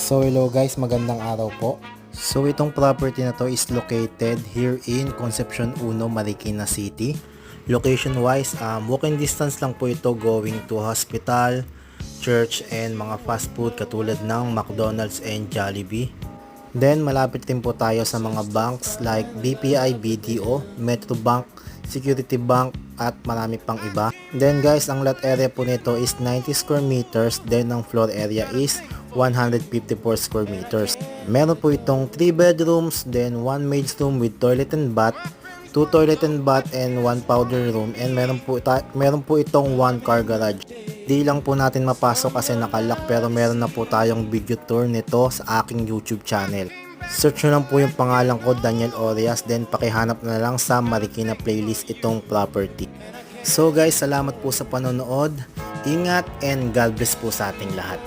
So hello guys, magandang araw po. So itong property na to is located here in Concepcion 1, Marikina City. Location wise, walking distance lang po ito going to hospital, church and mga fast food katulad ng McDonald's and Jollibee. Then malapit din po tayo sa mga banks like BPI, BDO, Metrobank, Security Bank at marami pang iba. Then guys, ang lot area po nito is 90 square meters, then ang floor area is 154 square meters. Meron po itong 3 bedrooms, then 1 maid's room with toilet and bath, 2 toilet and bath and 1 powder room, and meron po itong 1 car garage. Di lang po natin mapasok kasi nakalock, pero meron na po tayong video tour nito sa aking YouTube channel. Search nyo lang po yung pangalan ko, Daniel Orias, then pakihanap na lang sa Marikina playlist itong property. So guys, salamat po sa panonood. Ingat and God bless po sa ating lahat.